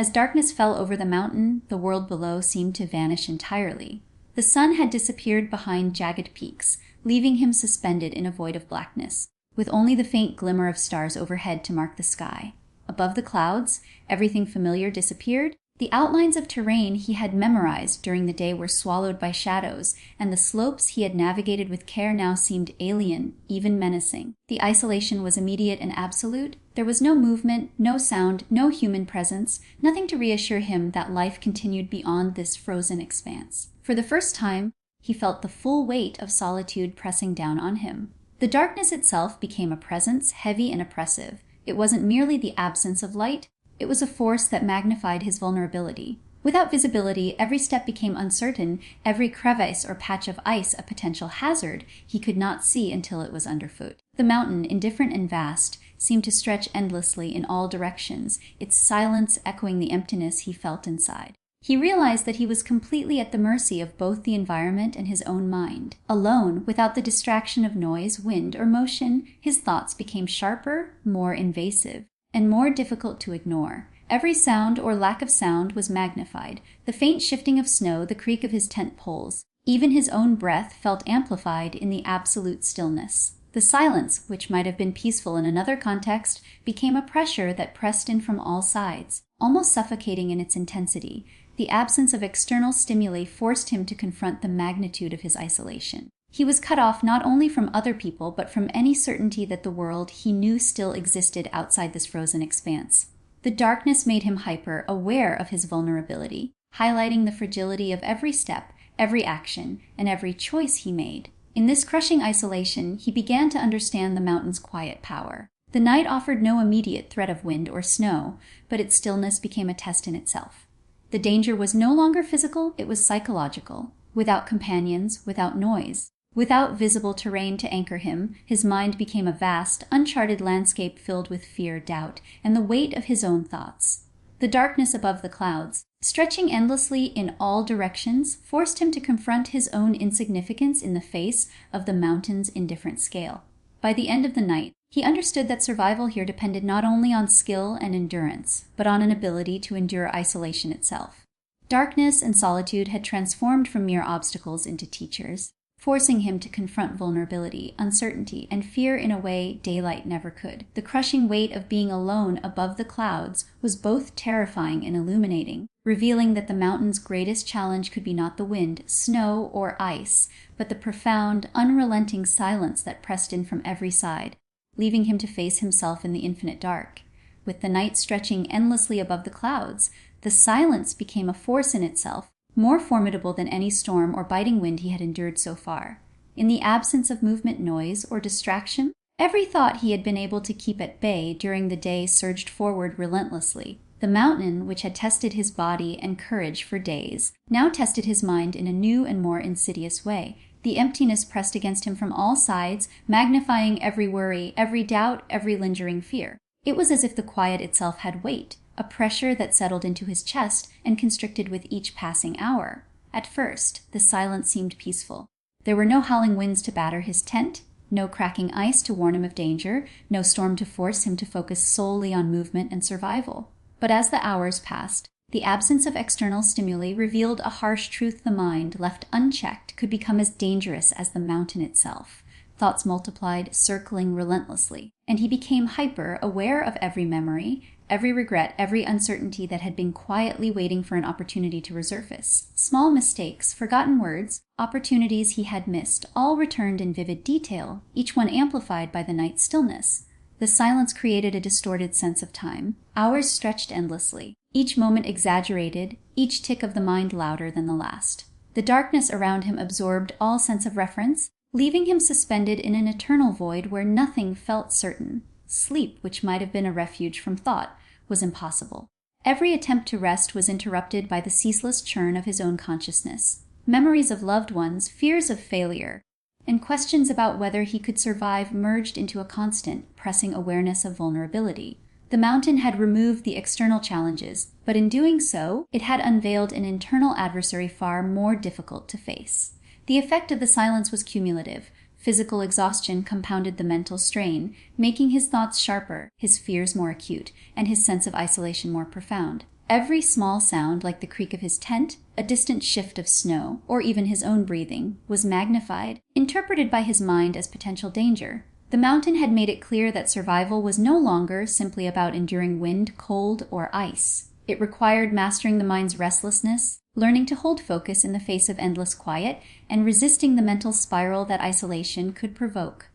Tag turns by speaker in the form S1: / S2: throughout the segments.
S1: As darkness fell over the mountain, the world below seemed to vanish entirely. The sun had disappeared behind jagged peaks, leaving him suspended in a void of blackness, with only the faint glimmer of stars overhead to mark the sky. Above the clouds, everything familiar disappeared. The outlines of terrain he had memorized during the day were swallowed by shadows, and the slopes he had navigated with care now seemed alien, even menacing. The isolation was immediate and absolute. There was no movement, no sound, no human presence, nothing to reassure him that life continued beyond this frozen expanse. For the first time, he felt the full weight of solitude pressing down on him. The darkness itself became a presence, heavy and oppressive. It wasn't merely the absence of light, it was a force that magnified his vulnerability. Without visibility, every step became uncertain, every crevice or patch of ice a potential hazard he could not see until it was underfoot. The mountain, indifferent and vast, seemed to stretch endlessly in all directions, its silence echoing the emptiness he felt inside. He realized that he was completely at the mercy of both the environment and his own mind. Alone, without the distraction of noise, wind, or motion, his thoughts became sharper, more invasive, and more difficult to ignore. Every sound or lack of sound was magnified. The faint shifting of snow, the creak of his tent poles, even his own breath felt amplified in the absolute stillness. The silence, which might have been peaceful in another context, became a pressure that pressed in from all sides, almost suffocating in its intensity. The absence of external stimuli forced him to confront the magnitude of his isolation. He was cut off not only from other people, but from any certainty that the world he knew still existed outside this frozen expanse. The darkness made him hyper, aware of his vulnerability, highlighting the fragility of every step, every action, and every choice he made. In this crushing isolation, he began to understand the mountain's quiet power. The night offered no immediate threat of wind or snow, but its stillness became a test in itself. The danger was no longer physical, it was psychological. Without companions, without noise, without visible terrain to anchor him, his mind became a vast, uncharted landscape filled with fear, doubt, and the weight of his own thoughts. The darkness above the clouds, stretching endlessly in all directions, forced him to confront his own insignificance in the face of the mountain's indifferent scale. By the end of the night, he understood that survival here depended not only on skill and endurance, but on an ability to endure isolation itself. Darkness and solitude had transformed from mere obstacles into teachers, forcing him to confront vulnerability, uncertainty, and fear in a way daylight never could. The crushing weight of being alone above the clouds was both terrifying and illuminating, revealing that the mountain's greatest challenge could be not the wind, snow, or ice, but the profound, unrelenting silence that pressed in from every side, leaving him to face himself in the infinite dark. With the night stretching endlessly above the clouds, the silence became a force in itself, more formidable than any storm or biting wind he had endured so far. In the absence of movement, noise, or distraction, every thought he had been able to keep at bay during the day surged forward relentlessly. The mountain, which had tested his body and courage for days, now tested his mind in a new and more insidious way. The emptiness pressed against him from all sides, magnifying every worry, every doubt, every lingering fear. It was as if the quiet itself had weight, a pressure that settled into his chest and constricted with each passing hour. At first, the silence seemed peaceful. There were no howling winds to batter his tent, no cracking ice to warn him of danger, no storm to force him to focus solely on movement and survival. But as the hours passed, the absence of external stimuli revealed a harsh truth. The mind, left unchecked, could become as dangerous as the mountain itself. Thoughts multiplied, circling relentlessly, and he became hyper, aware of every memory, every regret, every uncertainty that had been quietly waiting for an opportunity to resurface. Small mistakes, forgotten words, opportunities he had missed, all returned in vivid detail, each one amplified by the night's stillness. The silence created a distorted sense of time. Hours stretched endlessly, each moment exaggerated, each tick of the mind louder than the last. The darkness around him absorbed all sense of reference, leaving him suspended in an eternal void where nothing felt certain. Sleep, which might have been a refuge from thought, was impossible. Every attempt to rest was interrupted by the ceaseless churn of his own consciousness. Memories of loved ones, fears of failure, and questions about whether he could survive merged into a constant, pressing awareness of vulnerability. The mountain had removed the external challenges, but in doing so, it had unveiled an internal adversary far more difficult to face. The effect of the silence was cumulative. Physical exhaustion compounded the mental strain, making his thoughts sharper, his fears more acute, and his sense of isolation more profound. Every small sound, like the creak of his tent, a distant shift of snow, or even his own breathing, was magnified, interpreted by his mind as potential danger. The mountain had made it clear that survival was no longer simply about enduring wind, cold, or ice. It required mastering the mind's restlessness, learning to hold focus in the face of endless quiet, and resisting the mental spiral that isolation could provoke.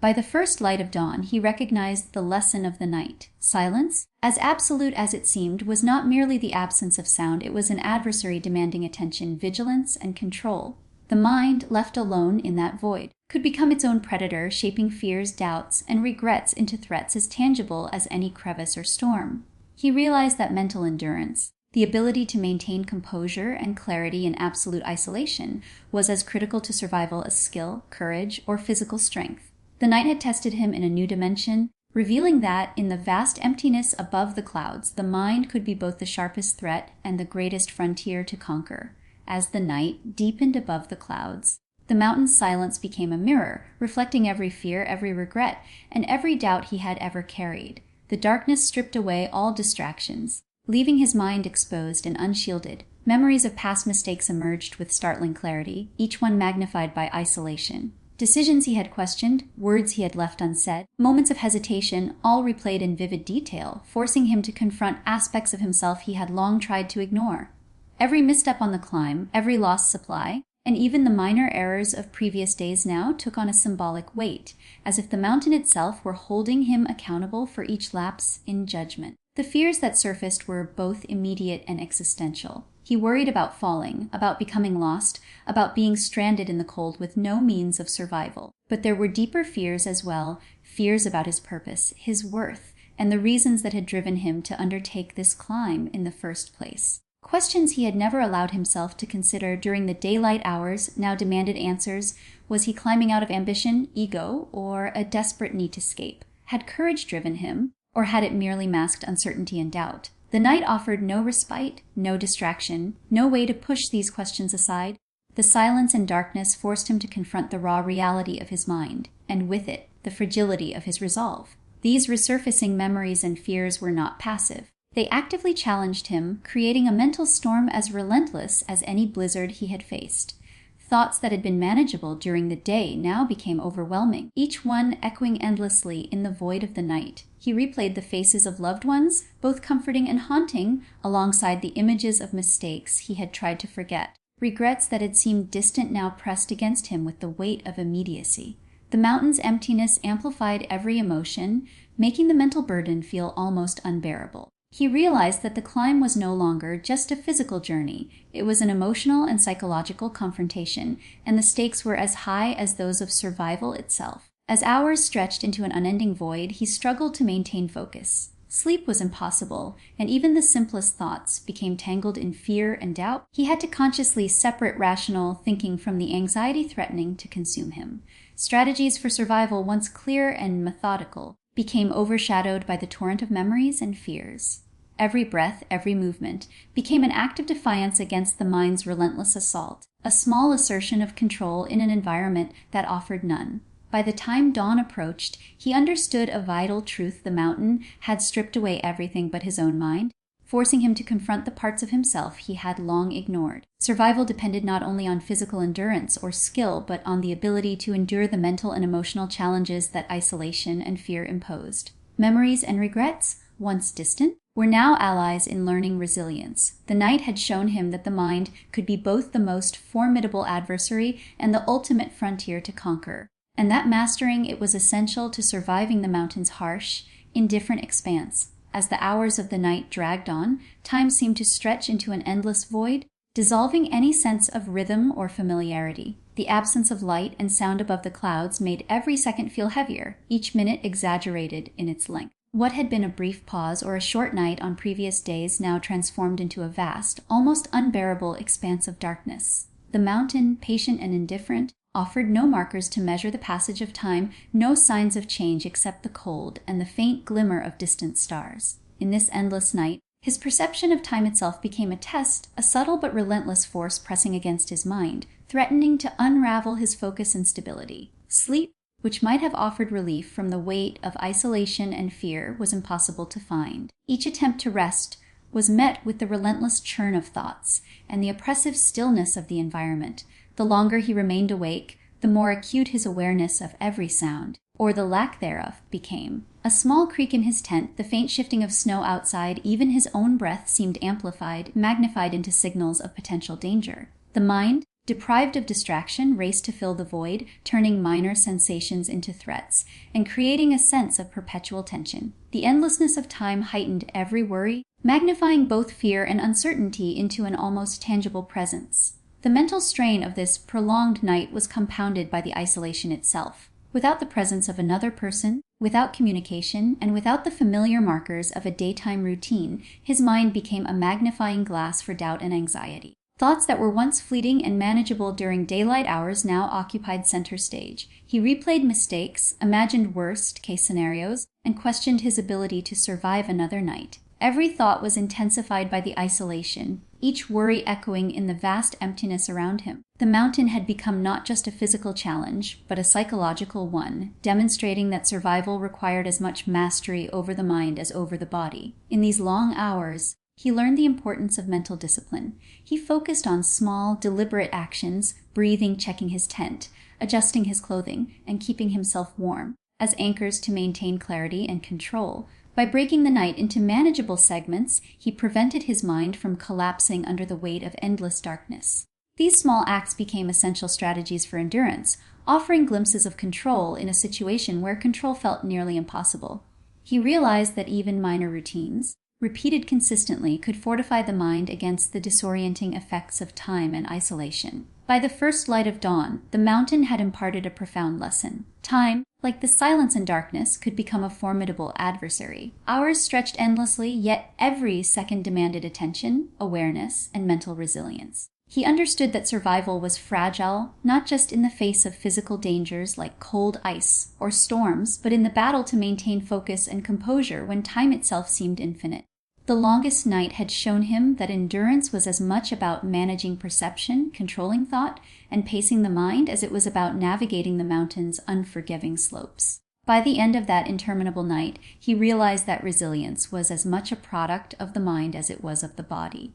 S1: By the first light of dawn, he recognized the lesson of the night. Silence, as absolute as it seemed, was not merely the absence of sound, it was an adversary demanding attention, vigilance, and control. The mind, left alone in that void, could become its own predator, shaping fears, doubts, and regrets into threats as tangible as any crevice or storm. He realized that mental endurance, the ability to maintain composure and clarity in absolute isolation, was as critical to survival as skill, courage, or physical strength. The night had tested him in a new dimension, revealing that, in the vast emptiness above the clouds, the mind could be both the sharpest threat and the greatest frontier to conquer. As the night deepened above the clouds, the mountain's silence became a mirror, reflecting every fear, every regret, and every doubt he had ever carried. The darkness stripped away all distractions, leaving his mind exposed and unshielded. Memories of past mistakes emerged with startling clarity, each one magnified by isolation. Decisions he had questioned, words he had left unsaid, moments of hesitation, all replayed in vivid detail, forcing him to confront aspects of himself he had long tried to ignore. Every misstep on the climb, every lost supply, and even the minor errors of previous days now took on a symbolic weight, as if the mountain itself were holding him accountable for each lapse in judgment. The fears that surfaced were both immediate and existential. He worried about falling, about becoming lost, about being stranded in the cold with no means of survival. But there were deeper fears as well, fears about his purpose, his worth, and the reasons that had driven him to undertake this climb in the first place. Questions he had never allowed himself to consider during the daylight hours now demanded answers. Was he climbing out of ambition, ego, or a desperate need to escape? Had courage driven him, or had it merely masked uncertainty and doubt? The night offered no respite, no distraction, no way to push these questions aside. The silence and darkness forced him to confront the raw reality of his mind, and with it, the fragility of his resolve. These resurfacing memories and fears were not passive. They actively challenged him, creating a mental storm as relentless as any blizzard he had faced. Thoughts that had been manageable during the day now became overwhelming, each one echoing endlessly in the void of the night. He replayed the faces of loved ones, both comforting and haunting, alongside the images of mistakes he had tried to forget. Regrets that had seemed distant now pressed against him with the weight of immediacy. The mountain's emptiness amplified every emotion, making the mental burden feel almost unbearable. He realized that the climb was no longer just a physical journey. It was an emotional and psychological confrontation, and the stakes were as high as those of survival itself. As hours stretched into an unending void, he struggled to maintain focus. Sleep was impossible, and even the simplest thoughts became tangled in fear and doubt. He had to consciously separate rational thinking from the anxiety threatening to consume him. Strategies for survival, once clear and methodical, became overshadowed by the torrent of memories and fears. Every breath, every movement, became an act of defiance against the mind's relentless assault, a small assertion of control in an environment that offered none. By the time dawn approached, he understood a vital truth: the mountain had stripped away everything but his own mind, forcing him to confront the parts of himself he had long ignored. Survival depended not only on physical endurance or skill, but on the ability to endure the mental and emotional challenges that isolation and fear imposed. Memories and regrets, once distant, were now allies in learning resilience. The night had shown him that the mind could be both the most formidable adversary and the ultimate frontier to conquer, and that mastering it was essential to surviving the mountain's harsh, indifferent expanse. As the hours of the night dragged on, time seemed to stretch into an endless void, dissolving any sense of rhythm or familiarity. The absence of light and sound above the clouds made every second feel heavier, each minute exaggerated in its length. What had been a brief pause or a short night on previous days now transformed into a vast, almost unbearable expanse of darkness. The mountain, patient and indifferent, offered no markers to measure the passage of time, no signs of change except the cold and the faint glimmer of distant stars. In this endless night, his perception of time itself became a test, a subtle but relentless force pressing against his mind, threatening to unravel his focus and stability. Sleep, which might have offered relief from the weight of isolation and fear, was impossible to find. Each attempt to rest was met with the relentless churn of thoughts and the oppressive stillness of the environment. The longer he remained awake, the more acute his awareness of every sound, or the lack thereof, became. A small creak in his tent, the faint shifting of snow outside, even his own breath seemed amplified, magnified into signals of potential danger. The mind, deprived of distraction, raced to fill the void, turning minor sensations into threats, and creating a sense of perpetual tension. The endlessness of time heightened every worry, magnifying both fear and uncertainty into an almost tangible presence. The mental strain of this prolonged night was compounded by the isolation itself. Without the presence of another person, without communication, and without the familiar markers of a daytime routine, his mind became a magnifying glass for doubt and anxiety. Thoughts that were once fleeting and manageable during daylight hours now occupied center stage. He replayed mistakes, imagined worst-case scenarios, and questioned his ability to survive another night. Every thought was intensified by the isolation, each worry echoing in the vast emptiness around him. The mountain had become not just a physical challenge, but a psychological one, demonstrating that survival required as much mastery over the mind as over the body. In these long hours, he learned the importance of mental discipline. He focused on small, deliberate actions, breathing, checking his tent, adjusting his clothing, and keeping himself warm, as anchors to maintain clarity and control. By breaking the night into manageable segments, he prevented his mind from collapsing under the weight of endless darkness. These small acts became essential strategies for endurance, offering glimpses of control in a situation where control felt nearly impossible. He realized that even minor routines, repeated consistently, could fortify the mind against the disorienting effects of time and isolation. By the first light of dawn, the mountain had imparted a profound lesson. Time, like the silence and darkness, could become a formidable adversary. Hours stretched endlessly, yet every second demanded attention, awareness, and mental resilience. He understood that survival was fragile, not just in the face of physical dangers like cold ice or storms, but in the battle to maintain focus and composure when time itself seemed infinite. The longest night had shown him that endurance was as much about managing perception, controlling thought, and pacing the mind as it was about navigating the mountain's unforgiving slopes. By the end of that interminable night, he realized that resilience was as much a product of the mind as it was of the body.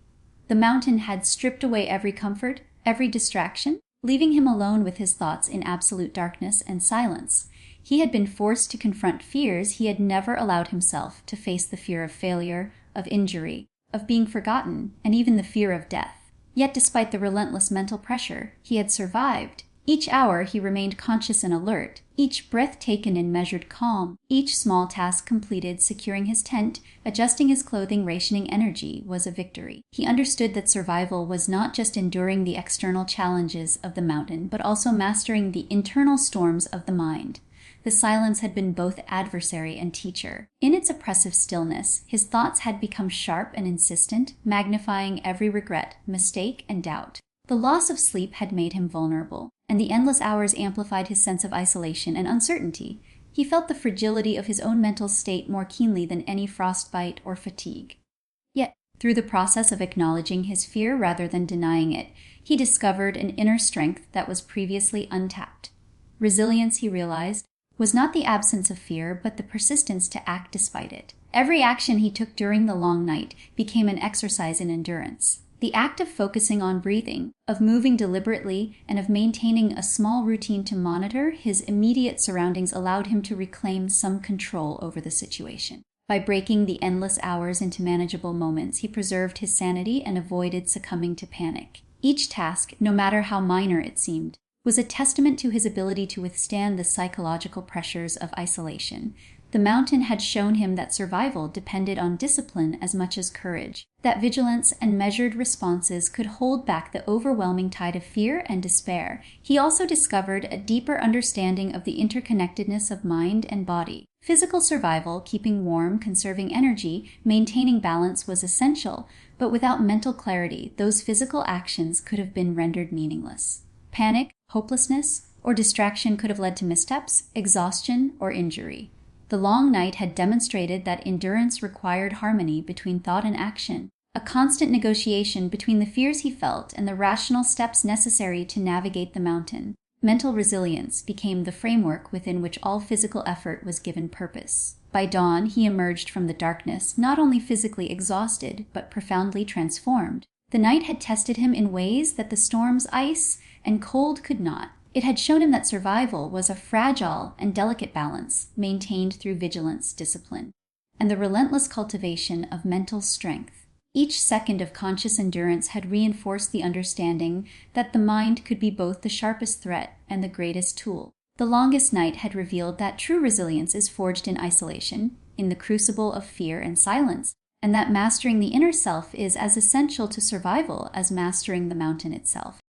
S1: The mountain had stripped away every comfort, every distraction, leaving him alone with his thoughts in absolute darkness and silence. He had been forced to confront fears he had never allowed himself to face: the fear of failure, of injury, of being forgotten, and even the fear of death. Yet despite the relentless mental pressure, he had survived. Each hour he remained conscious and alert, each breath taken in measured calm, each small task completed, securing his tent, adjusting his clothing, rationing energy, was a victory. He understood that survival was not just enduring the external challenges of the mountain, but also mastering the internal storms of the mind. The silence had been both adversary and teacher. In its oppressive stillness, his thoughts had become sharp and insistent, magnifying every regret, mistake, and doubt. The loss of sleep had made him vulnerable, and the endless hours amplified his sense of isolation and uncertainty. He felt the fragility of his own mental state more keenly than any frostbite or fatigue. Yet, through the process of acknowledging his fear rather than denying it, he discovered an inner strength that was previously untapped. Resilience, he realized, was not the absence of fear, but the persistence to act despite it. Every action he took during the long night became an exercise in endurance. The act of focusing on breathing, of moving deliberately, and of maintaining a small routine to monitor his immediate surroundings allowed him to reclaim some control over the situation. By breaking the endless hours into manageable moments, he preserved his sanity and avoided succumbing to panic. Each task, no matter how minor it seemed, was a testament to his ability to withstand the psychological pressures of isolation. The mountain had shown him that survival depended on discipline as much as courage, that vigilance and measured responses could hold back the overwhelming tide of fear and despair. He also discovered a deeper understanding of the interconnectedness of mind and body. Physical survival, keeping warm, conserving energy, maintaining balance was essential, but without mental clarity, those physical actions could have been rendered meaningless. Panic, hopelessness, or distraction could have led to missteps, exhaustion, or injury. The long night had demonstrated that endurance required harmony between thought and action, a constant negotiation between the fears he felt and the rational steps necessary to navigate the mountain. Mental resilience became the framework within which all physical effort was given purpose. By dawn, he emerged from the darkness, not only physically exhausted, but profoundly transformed. The night had tested him in ways that the storm's ice and cold could not. It had shown him that survival was a fragile and delicate balance, maintained through vigilance, discipline, and the relentless cultivation of mental strength. Each second of conscious endurance had reinforced the understanding that the mind could be both the sharpest threat and the greatest tool. The longest night had revealed that true resilience is forged in isolation, in the crucible of fear and silence, and that mastering the inner self is as essential to survival as mastering the mountain itself.